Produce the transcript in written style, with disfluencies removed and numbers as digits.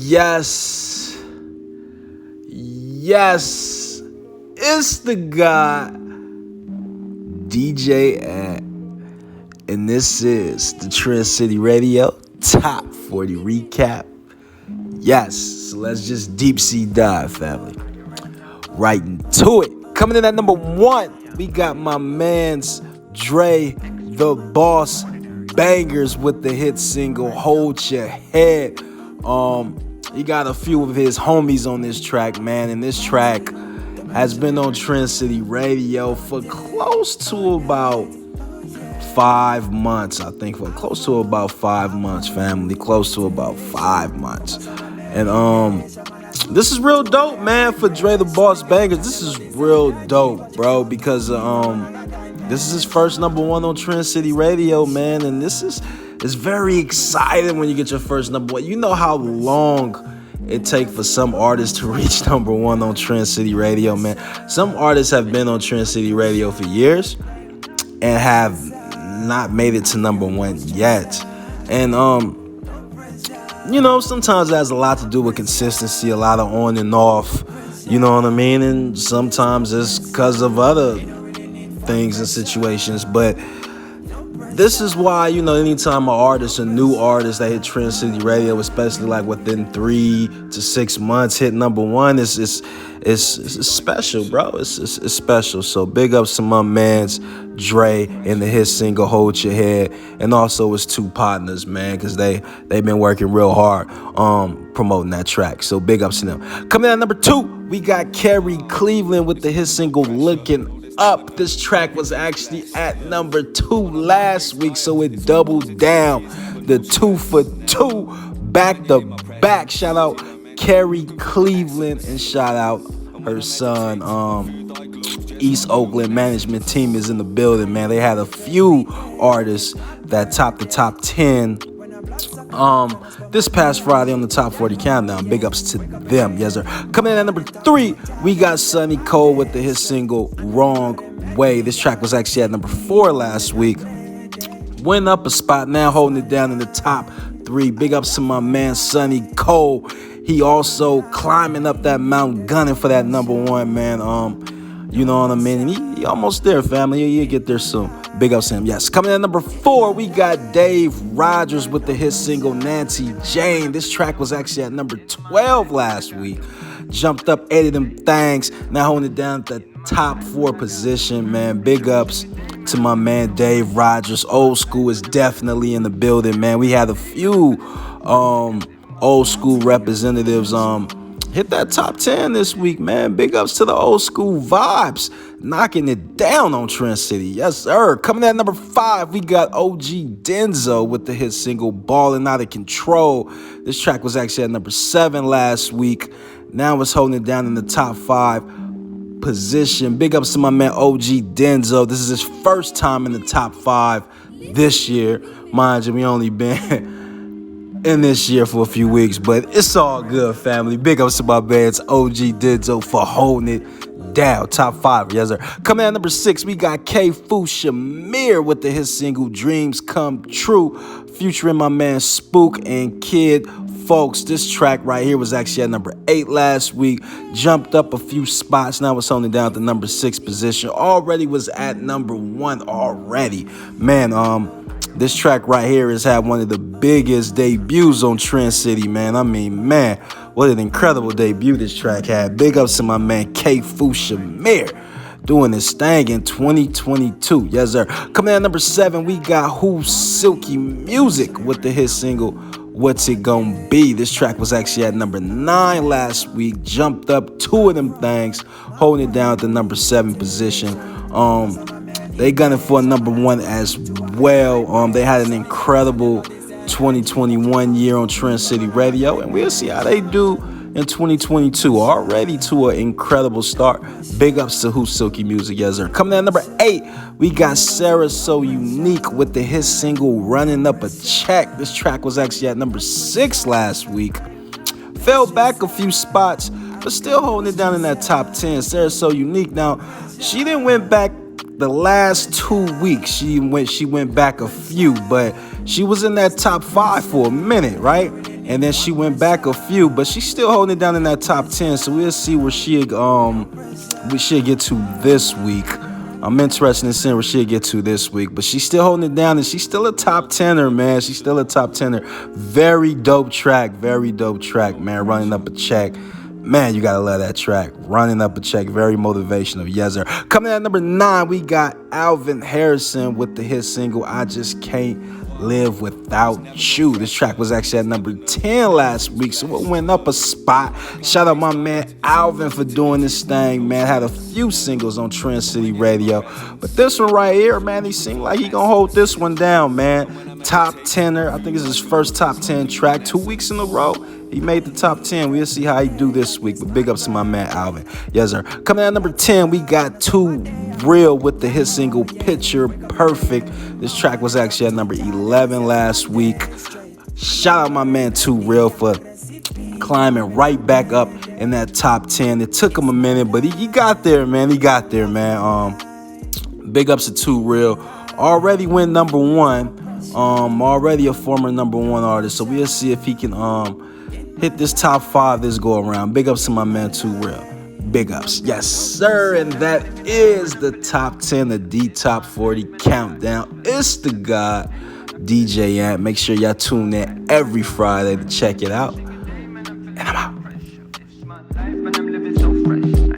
Yes, yes, it's the guy, DJ Ant, and this is the Trend City Radio Top 40 Recap. Yes, so let's just deep sea dive, family. Right into it. Coming in at number 1, we got my man's Dre, the Boss Bangers with the hit single Hold Your Head. He got a few of his homies on this track, man, and this track has been on Trend City Radio for close to about 5 months, I think. For close to about 5 months, family. Close to about 5 months. And this is real dope, man, for Dre the Boss Bangers. This is real dope, bro, because this is his first number 1 on Trend City Radio, man, and it's very exciting when you get your first number 1. You know how long it takes for some artists to reach number 1 on Trend City Radio, man. Some artists have been on Trend City Radio for years and have not made it to number 1 yet. And sometimes that has a lot to do with consistency, a lot of on and off, you know what I mean? And sometimes it's because of other things and situations. But this is why, anytime a new artist that hit Trend City Radio, especially like within 3 to 6 months, hit number 1, it's special, bro. It's special. So big ups to my man's Dre and the hit single Hold Your Head, and also his 2 partners, man, because they've been working real hard promoting that track. So big ups to them. Coming in at number 2, we got Kerry Cleveland with the hit single Looking Up. This track was actually at number 2 last week, so it doubled down. The 2 for 2 back to back. Shout out Kerry Cleveland and shout out her son. East Oakland management team is in the building, man. They had a few artists that topped the top 10 this past Friday on the Top 40 Countdown. Big ups to them, yes sir. Coming in at number 3, we got Sonny Cole with his single Wrong Way. This track was actually at number 4 last week. Went up a spot, now holding it down in the top 3. Big ups to my man Sonny Cole. He also climbing up that mountain, gunning for that number 1, man. You know what I mean? And he almost there, family. He'll get there soon. Big ups to him. Yes. Coming in at number 4, we got Dave Rogers with the hit single Nancy Jane. This track was actually at number 12 last week. Jumped up 80 them things. Now holding it down at the top 4 position, man. Big ups to my man Dave Rogers. Old school is definitely in the building, man. We had a few old school representatives hit that top 10 this week, man. Big ups to the old school vibes, knocking it down on Trend City. Yes, sir. Coming in at number 5, we got OG Denzo with the hit single Ballin' Out of Control. This track was actually at number 7 last week. Now it's holding it down in the top 5 position. Big ups to my man OG Denzo. This is his first time in the top 5 this year. Mind you, we only been in this year for a few weeks, but it's all good, family. Big ups to my man's OG Denzo for holding it down. Top 5, yes sir. Coming in at number 6, we got K-Fu Shamir with the hit single Dreams Come True, featuring my man Spook and Kid Folks. This track right here was actually at number 8 last week. Jumped up a few spots. Now it's only down to number 6 position. Already was at number 1 already. Man, this track right here has had one of the biggest debuts on Trend City, man. I mean, man, what an incredible debut this track had. Big ups to my man K-Fu Shamir doing his thing in 2022. Yes, sir. Coming in at number 7, we got Who Silky Music with the hit single What's It Gonna Be. This track was actually at number 9 last week. Jumped up 2 of them things, holding it down at the number 7 position. They gunning for a number 1 as well. They had an incredible 2021 year on Trend City Radio, and we'll see how they do in 2022. Already to an incredible start. Big ups to Who Silky Music, yes sir. Coming in at number 8, we got Sarah So Unique with the hit single Running Up a Check. This track was actually at number 6 last week. Fell back a few spots, but still holding it down in that top 10. Sarah So Unique. Now, she didn't went back the last 2 weeks. She went back a few, but she was in that top 5 for a minute, right? and then she went back a few, but she's still holding it down in that top 10. So we'll see where she'll get to this week. I'm interested in seeing where she'll get to this week, but she's still holding it down, and she's still a top 10er, man. She's still a top 10er. Very dope track, man. Running Up a Check. Man, you gotta love that track. Running Up a Check, very motivational. Yes, sir. Coming in at number 9, we got Alvin Harrison with the hit single, I Just Can't Live Without You. This track was actually at number 10 last week, so it went up a spot. Shout out my man Alvin for doing this thing, man. Had a few singles on Trend City Radio, but this one right here, man, he seemed like he gonna hold this one down, man. Top 10er. I think it's his first top 10 track. 2 weeks in a row, he made the top 10. We'll see how he do this week, but big ups to my man Alvin. Yes, sir. Coming in at number 10, we got Too Real with the hit single Picture Perfect. This track was actually at number 11 last week. Shout out my man Too Real for climbing right back up in that top 10. It took him a minute, but he got there, man. Big ups to Too Real. Already went number 1. Already a former number 1 artist, so we'll see if he can hit this top 5 this go around. Big ups to my man Too Real. Big ups. Yes, sir. And that is the top 10, the D Top 40 countdown. It's the God, DJ Ant. Make sure y'all tune in every Friday to check it out.